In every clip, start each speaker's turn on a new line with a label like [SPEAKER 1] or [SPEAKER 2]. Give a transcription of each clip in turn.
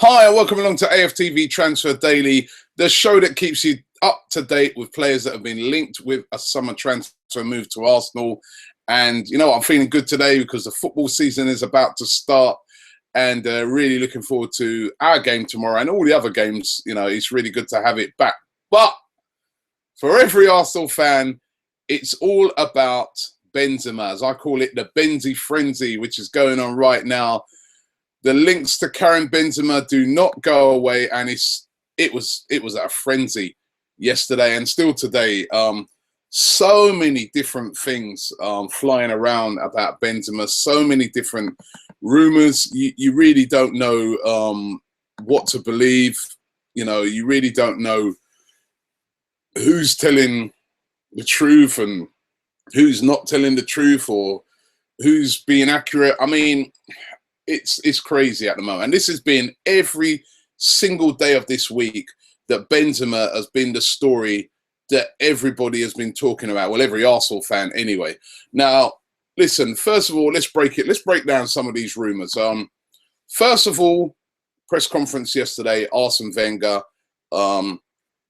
[SPEAKER 1] Hi, and welcome along to AFTV Transfer Daily, the show that keeps you up to date with players that have been linked with a summer transfer move to Arsenal. And you know what, I'm feeling good today because the football season is about to start, and really looking forward to our game tomorrow and all the other games. You know, it's really good to have it back. But for every Arsenal fan, it's all about Benzema, as I call it, the BENZY frenzy, which is going on right now. The links to Karim Benzema do not go away, and it was a frenzy yesterday and still today. So many different things flying around about Benzema. So many different rumours. You really don't know what to believe. You know, you really don't know who's telling the truth and who's not telling the truth, or who's being accurate. I mean, it's crazy at the moment. And this has been every single day of this week that Benzema has been the story that everybody has been talking about. Well, every Arsenal fan anyway. Now, listen, first of all, let's break down some of these rumours. First of all, press conference yesterday, Arsene Wenger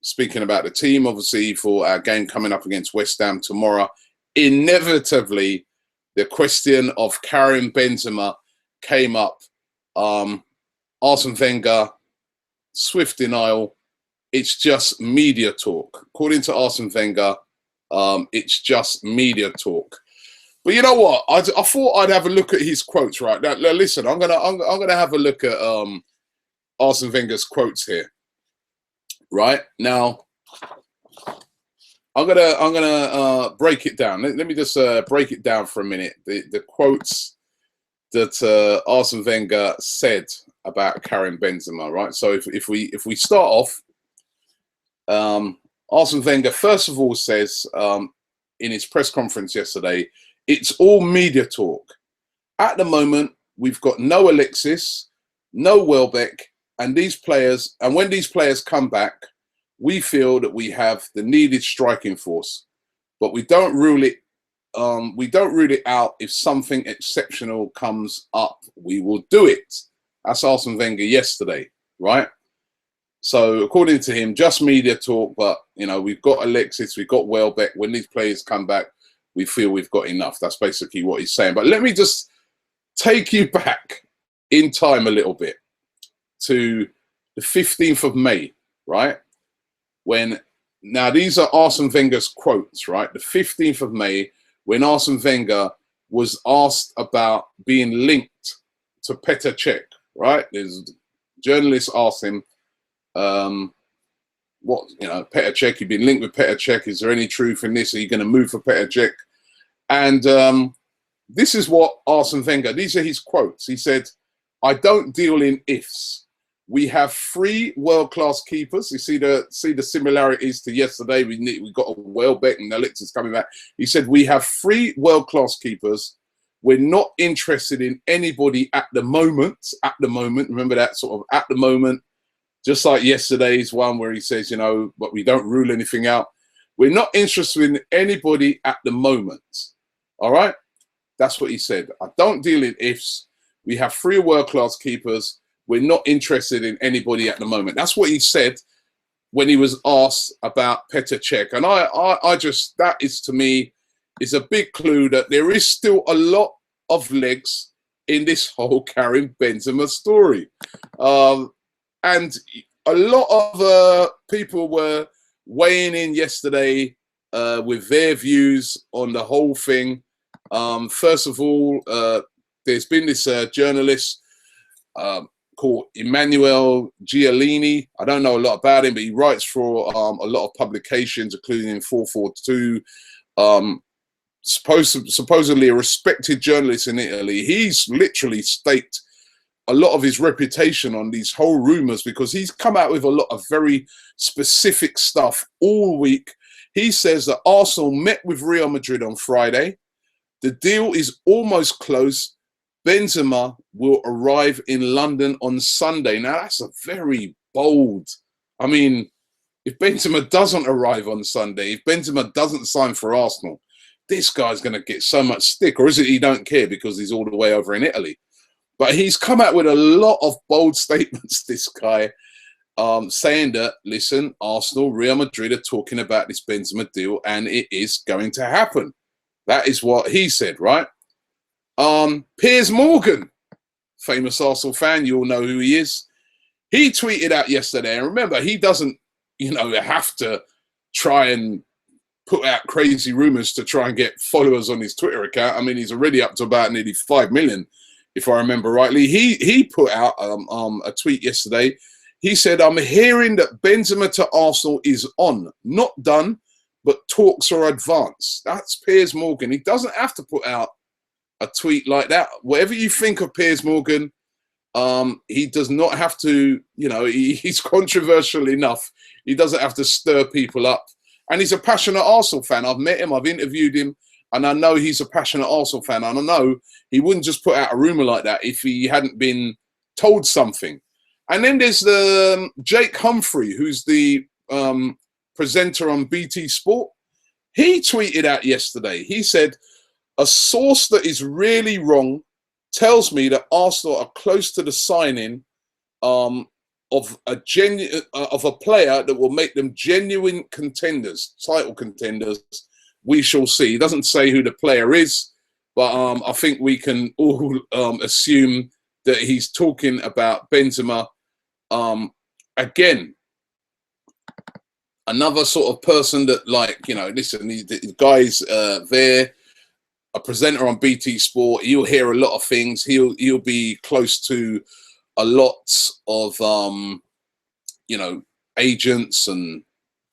[SPEAKER 1] speaking about the team, obviously, for our game coming up against West Ham tomorrow. Inevitably, the question of Karim Benzema came up. Arsene Wenger, swift denial. It's just media talk. According to Arsene Wenger, it's just media talk. But you know what? I thought I'd have a look at his quotes right now. Listen, I'm gonna have a look at Arsene Wenger's quotes here. Right now, I'm gonna break it down. Let me just break it down for a minute. The quotes that Arsene Wenger said about Karim Benzema, right? So if we start off, Arsene Wenger first of all says in his press conference yesterday, it's all media talk. At the moment, we've got no Alexis, no Welbeck, and these players. And when these players come back, we feel that we have the needed striking force, but we don't rule it. We don't rule it out. If something exceptional comes up, we will do it. That's Arsene Wenger yesterday, right? So according to him, just media talk, but you know, we've got Alexis, we've got Welbeck. When these players come back, we feel we've got enough. That's basically what he's saying. But let me just take you back in time a little bit to the 15th of May, right? Now these are Arsene Wenger's quotes, right? The 15th of May, when Arsene Wenger was asked about being linked to Petr Cech, right? There's journalists asked him, what, you know, Petr Cech, you've been linked with Petr Cech. Is there any truth in this? Are you going to move for Petr Cech? And this is what Arsene Wenger, these are his quotes. He said, I don't deal in ifs. We have three world-class keepers. You see the similarities to yesterday. We got a Welbeck and Alexis coming back. He said we have three world-class keepers. We're not interested in anybody at the moment. At the moment, remember that sort of at the moment. Just like yesterday's one where he says, you know, but we don't rule anything out. We're not interested in anybody at the moment. All right, that's what he said. I don't deal in ifs. We have three world-class keepers. We're not interested in anybody at the moment. That's what he said when he was asked about Petr Cech. And I just, that is to me, is a big clue that there is still a lot of legs in this whole Karim Benzema story. And a lot of people were weighing in yesterday with their views on the whole thing. First of all, there's been this journalist, called Emmanuel Giolini. I don't know a lot about him, but he writes for a lot of publications, including 442. Supposedly a respected journalist in Italy. He's literally staked a lot of his reputation on these whole rumours because he's come out with a lot of very specific stuff all week. He says that Arsenal met with Real Madrid on Friday. The deal is almost close. Benzema will arrive in London on Sunday. Now, that's a very bold. I mean, if Benzema doesn't arrive on Sunday, if Benzema doesn't sign for Arsenal, this guy's going to get so much stick. Or is it he don't care because he's all the way over in Italy? But he's come out with a lot of bold statements, this guy, saying that, listen, Arsenal, Real Madrid are talking about this Benzema deal and it is going to happen. That is what he said, right? Piers Morgan, famous Arsenal fan, you all know who he is. He tweeted out yesterday, and remember, he doesn't, have to try and put out crazy rumours to try and get followers on his Twitter account. I mean, he's already up to about nearly 5 million, if I remember rightly. He put out a tweet yesterday. He said, I'm hearing that Benzema to Arsenal is on, not done, but talks are advanced. That's Piers Morgan. He doesn't have to put out a tweet like that. Whatever you think of Piers Morgan, he does not have to, he's controversial enough. He doesn't have to stir people up. And he's a passionate Arsenal fan. I've met him, I've interviewed him, and I know he's a passionate Arsenal fan. And I know he wouldn't just put out a rumour like that if he hadn't been told something. And then there's the Jake Humphrey, who's the presenter on BT Sport. He tweeted out yesterday, he said, a source that is really wrong tells me that Arsenal are close to the signing of a player that will make them genuine contenders, title contenders. We shall see. He doesn't say who the player is, but I think we can all assume that he's talking about Benzema. Again, another sort of person that, listen, the guy's there, a presenter on BT Sport. You'll hear a lot of things. He'll be close to a lot of agents and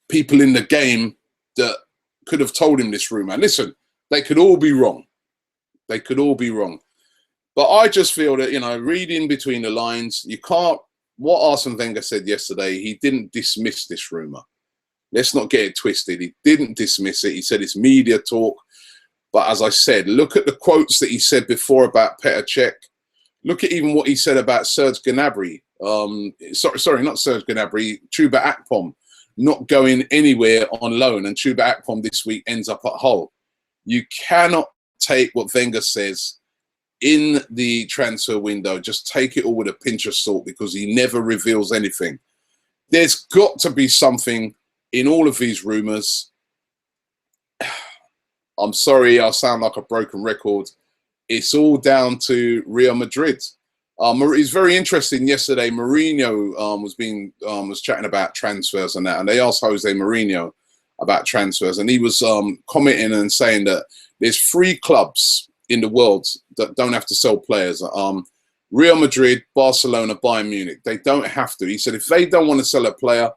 [SPEAKER 1] people in the game that could have told him this rumor. Listen, they could all be wrong. They could all be wrong. But I just feel that, reading between the lines, you can't. What Arsene Wenger said yesterday, he didn't dismiss this rumor. Let's not get it twisted. He didn't dismiss it. He said it's media talk. But as I said, look at the quotes that he said before about Petr Cech. Look at even what he said about Serge Gnabry. Sorry, not Serge Gnabry. Chuba Akpom not going anywhere on loan, and Chuba Akpom this week ends up at Hull. You cannot take what Wenger says in the transfer window. Just take it all with a pinch of salt, because he never reveals anything. There's got to be something in all of these rumours. I'm sorry, I sound like a broken record. It's all down to Real Madrid. It's very interesting. Yesterday, Mourinho was chatting about transfers and that, and they asked Jose Mourinho about transfers, and he was commenting and saying that there's 3 clubs in the world that don't have to sell players. Real Madrid, Barcelona, Bayern Munich. They don't have to. He said if they don't want to sell a player,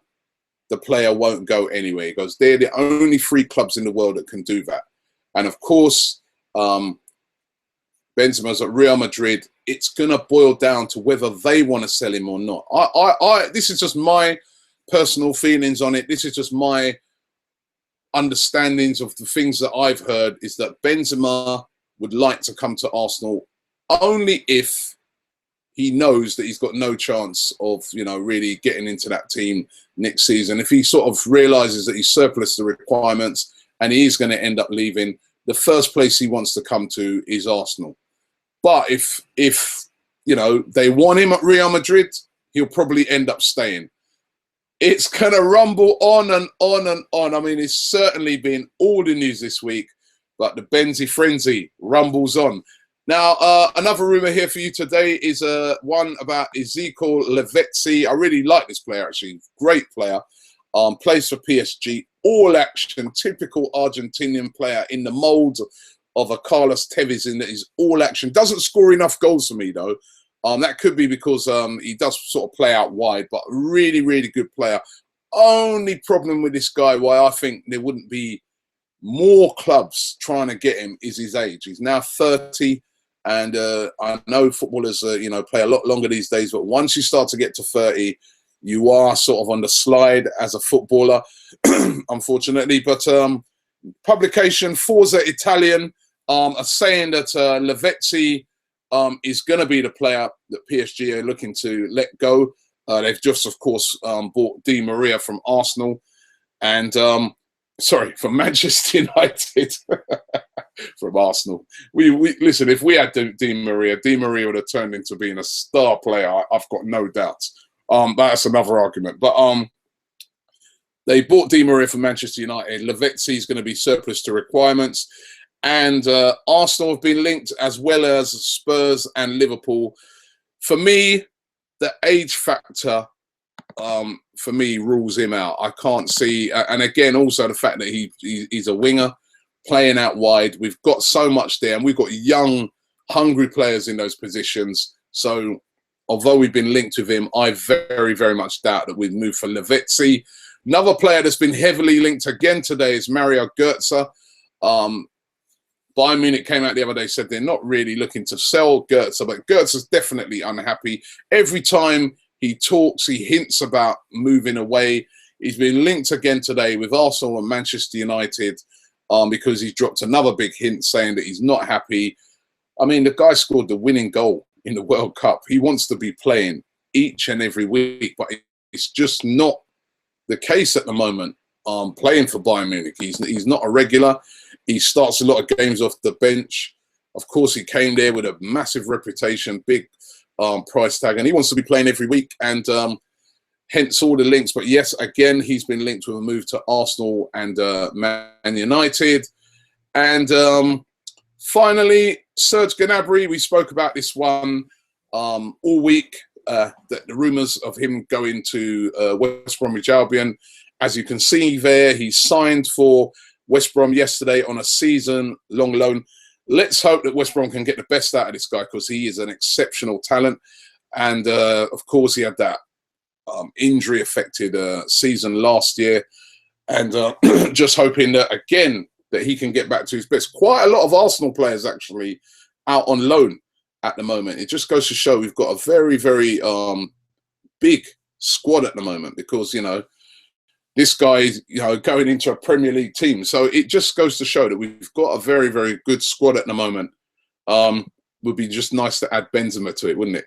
[SPEAKER 1] the player won't go anywhere. He goes, they're the only 3 clubs in the world that can do that. And of course, Benzema's at Real Madrid. It's going to boil down to whether they want to sell him or not. This is just my personal feelings on it. This is just my understandings of the things that I've heard, is that Benzema would like to come to Arsenal only if he knows that he's got no chance of, really getting into that team next season. If he sort of realises that he's surplus the requirements and he is going to end up leaving, the first place he wants to come to is Arsenal. But if they want him at Real Madrid, he'll probably end up staying. It's going to rumble on and on and on. I mean, it's certainly been all the news this week, but the BENZY frenzy rumbles on. Now, another rumour here for you today is one about Ezekiel Lavezzi. I really like this player, actually. Great player. Plays for PSG. All action, typical Argentinian player in the mould of a Carlos Tevez, in that he's all action. Doesn't score enough goals for me, though. That could be because he does sort of play out wide, but really, really good player. Only problem with this guy, why I think there wouldn't be more clubs trying to get him, is his age. He's now 30, and I know footballers, play a lot longer these days, but once you start to get to 30, you are sort of on the slide as a footballer, unfortunately. But publication Forza Italian are saying that Lavezzi is going to be the player that PSG are looking to let go. They've just, of course, bought Di Maria from Arsenal and, from Manchester United. from Arsenal. We listen. If we had Di Maria would have turned into being a star player. I've got no doubts. That's another argument. But they bought Di Maria from Manchester United. Lavezzi is going to be surplus to requirements, and Arsenal have been linked as well as Spurs and Liverpool. For me, the age factor, for me, rules him out. I can't see, and again, also the fact that he's a winger playing out wide. We've got so much there, and we've got young, hungry players in those positions. So, although we've been linked with him, I very, very much doubt that we've moved for Lavezzi. Another player that's been heavily linked again today is Mario Götze. Bayern Munich came out the other day, said they're not really looking to sell Götze, but Götze's definitely unhappy. Every time he talks, he hints about moving away. He's been linked again today with Arsenal and Manchester United because he's dropped another big hint saying that he's not happy. I mean, the guy scored the winning goal in the World Cup. He wants to be playing each and every week, but it's just not the case at the moment. Playing for Bayern Munich, he's not a regular. He starts a lot of games off the bench. Of course, he came there with a massive reputation, big price tag, and he wants to be playing every week, and hence all the links. But yes, again, he's been linked with a move to Arsenal and Man United. And finally, Serge Gnabry, we spoke about this one all week, the rumours of him going to West Bromwich Albion. As you can see there, he signed for West Brom yesterday on a season-long loan. Let's hope that West Brom can get the best out of this guy, because he is an exceptional talent. And, of course, he had that injury-affected season last year. And just hoping that, again, that he can get back to his best. Quite a lot of Arsenal players, actually, out on loan at the moment. It just goes to show we've got a very, very big squad at the moment, because, you know, this guy is, you know, going into a Premier League team. So it just goes to show that we've got a very, very good squad at the moment. Would be just nice to add Benzema to it, wouldn't it?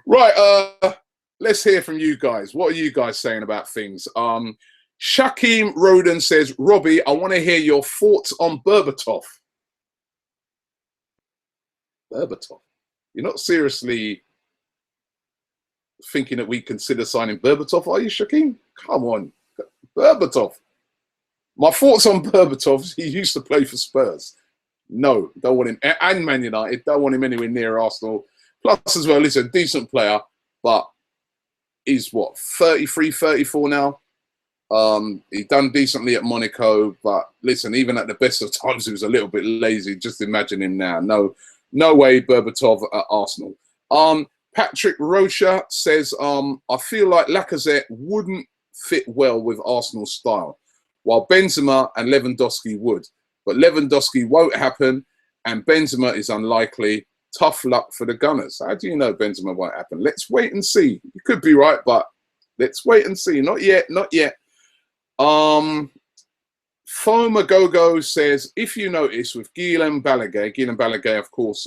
[SPEAKER 1] Right, let's hear from you guys. What are you guys saying about things? Shaquem Roden says, Robbie, I want to hear your thoughts on Berbatov. Berbatov? You're not seriously thinking that we consider signing Berbatov, are you, Shaquem? Come on, Berbatov. My thoughts on Berbatov, he used to play for Spurs. No, don't want him. And Man United, don't want him anywhere near Arsenal. Plus, as well, he's a decent player, but he's, what, 33, 34 now? He done decently at Monaco, but listen, even at the best of times, he was a little bit lazy. Just imagine him now. No way, Berbatov at Arsenal. Patrick Rocha says, I feel like Lacazette wouldn't fit well with Arsenal's style, while Benzema and Lewandowski would. But Lewandowski won't happen, and Benzema is unlikely. Tough luck for the Gunners. How do you know Benzema won't happen? Let's wait and see. You could be right, but let's wait and see. Not yet, not yet. Fomagogo says, if you notice with Guillem Balaguer, of course,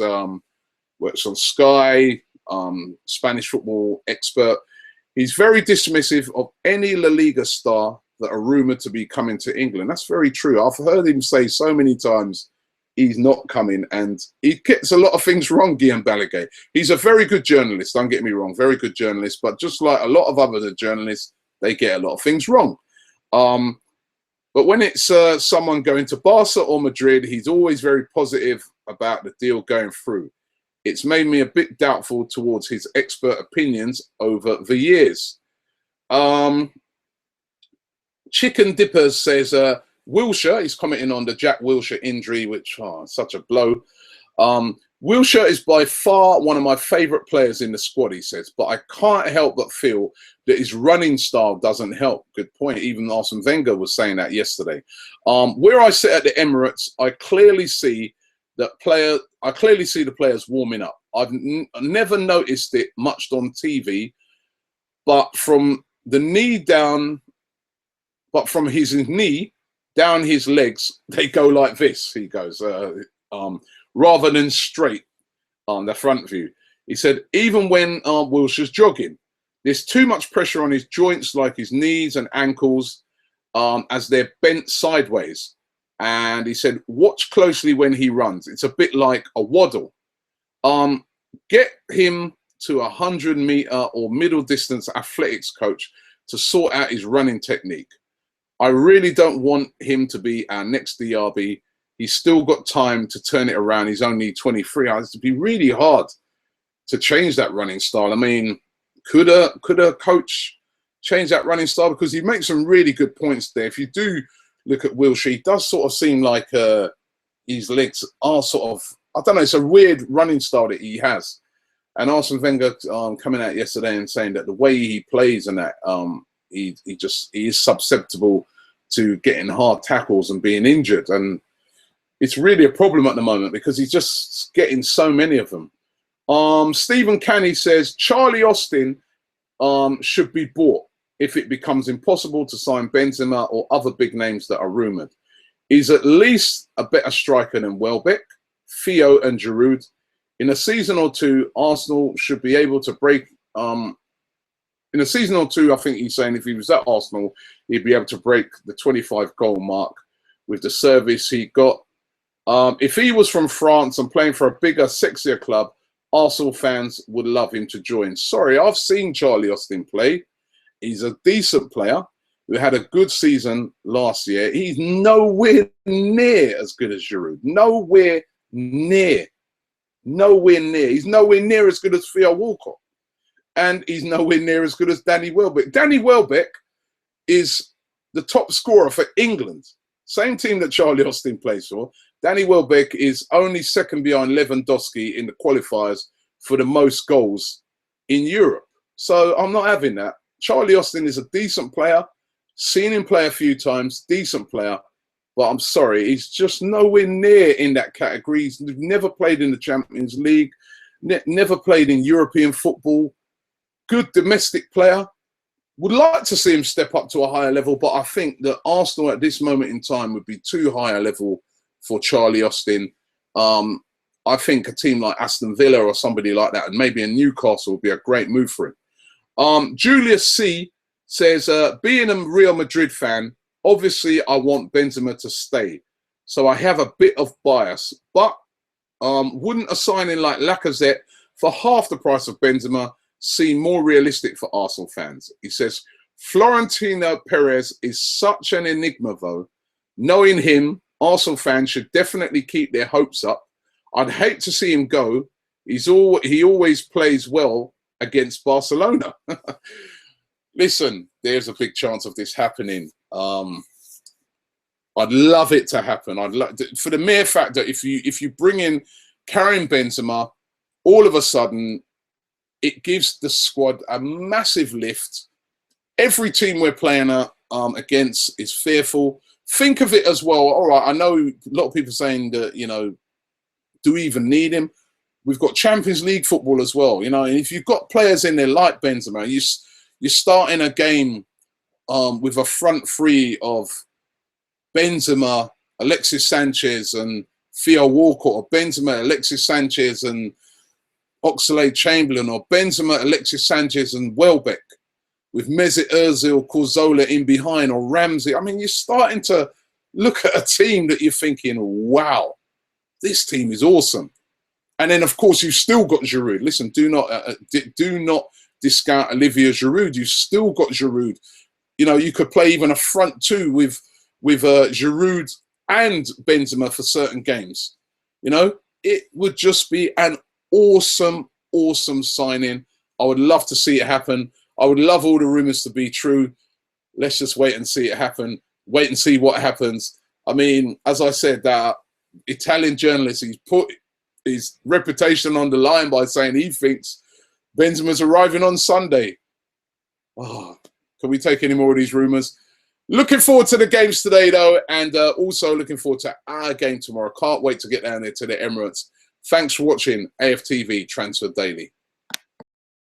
[SPEAKER 1] works on Sky, Spanish football expert. He's very dismissive of any La Liga star that are rumoured to be coming to England. That's very true. I've heard him say so many times he's not coming, and he gets a lot of things wrong, Guillem Balaguer. He's a very good journalist, don't get me wrong, very good journalist, but just like a lot of other journalists, they get a lot of things wrong. But when it's someone going to Barca or Madrid, he's always very positive about the deal going through. It's made me a bit doubtful towards his expert opinions over the years. Chicken Dippers says, Wilshere, he's commenting on the Jack Wilshere injury, which, such a blow. Wilshere is by far one of my favourite players in the squad, he says, but I can't help but feel that his running style doesn't help. Good point. Even Arsene Wenger was saying that yesterday. Where I sit at the Emirates, I clearly see the players warming up. I've never noticed it much on TV, but from the knee down, but from his knee down his legs, they go like this, he goes, rather than straight on the front view. He said, even when Wilshere's jogging, there's too much pressure on his joints, like his knees and ankles, as they're bent sideways. And he said, watch closely when he runs. It's a bit like a waddle. Get him to 100-meter or middle distance athletics coach to sort out his running technique. I really don't want him to be our next DRB. He's still got time to turn it around. He's only 23. It'd be really hard to change that running style. I mean, could a coach change that running style? Because he makes some really good points there. If you do look at Wilshere, he does sort of seem like his legs are sort of, I don't know, it's a weird running style that he has. And Arsene Wenger coming out yesterday and saying that the way he plays and that he is susceptible to getting hard tackles and being injured. And it's really a problem at the moment because he's just getting so many of them. Stephen Canny says Charlie Austin should be bought if it becomes impossible to sign Benzema or other big names that are rumoured. He's at least a better striker than Welbeck, Theo and Giroud. In a season or two, Arsenal should be able to break... in a season or two, I think he's saying if he was at Arsenal, he'd be able to break the 25-goal mark with the service he got. If he was from France and playing for a bigger, sexier club, Arsenal fans would love him to join. Sorry, I've seen Charlie Austin play. He's a decent player who had a good season last year. He's nowhere near as good as Giroud. Nowhere near. Nowhere near. He's nowhere near as good as Theo Walcott. And he's nowhere near as good as Danny Welbeck. Danny Welbeck is the top scorer for England. Same team that Charlie Austin plays for. Danny Welbeck is only second behind Lewandowski in the qualifiers for the most goals in Europe. So I'm not having that. Charlie Austin is a decent player. Seen him play a few times. Decent player. But I'm sorry, he's just nowhere near in that category. He's never played in the Champions League. Never played in European football. Good domestic player. Would like to see him step up to a higher level, but I think that Arsenal at this moment in time would be too high a level for Charlie Austin. I think a team like Aston Villa or somebody like that, and maybe a Newcastle would be a great move for him. Julius C says, being a Real Madrid fan, obviously I want Benzema to stay. So I have a bit of bias, but wouldn't a signing like Lacazette for half the price of Benzema seem more realistic for Arsenal fans? He says, Florentino Perez is such an enigma though. Knowing him, Arsenal fans should definitely keep their hopes up. I'd hate to see him go. He always plays well against Barcelona. Listen, there's a big chance of this happening. I'd love it to happen. I'd love for the mere fact that if you bring in Karim Benzema, all of a sudden it gives the squad a massive lift. Every team we're playing against is fearful. Think of it as well. All right, I know a lot of people saying that, you know, do we even need him? We've got Champions League football as well, you know. And if you've got players in there like Benzema, you're starting a game with a front three of Benzema, Alexis Sanchez, and Theo Walcott, or Benzema, Alexis Sanchez, and Oxlade-Chamberlain, or Benzema, Alexis Sanchez, and Welbeck, with Mesut Ozil, Cazorla in behind, or Ramsey. I mean, you're starting to look at a team that you're thinking, wow, this team is awesome. And then, of course, you've still got Giroud. Listen, do not discount Olivier Giroud. You've still got Giroud. You know, you could play even a front two with Giroud and Benzema for certain games. You know, it would just be an awesome, awesome signing. I would love to see it happen. I would love all the rumours to be true. Let's just wait and see it happen. Wait and see what happens. I mean, as I said, that Italian journalist, he's put his reputation on the line by saying he thinks Benzema's arriving on Sunday. Oh, can we take any more of these rumours? Looking forward to the games today, though, and also looking forward to our game tomorrow. Can't wait to get down there to the Emirates. Thanks for watching AFTV Transfer Daily.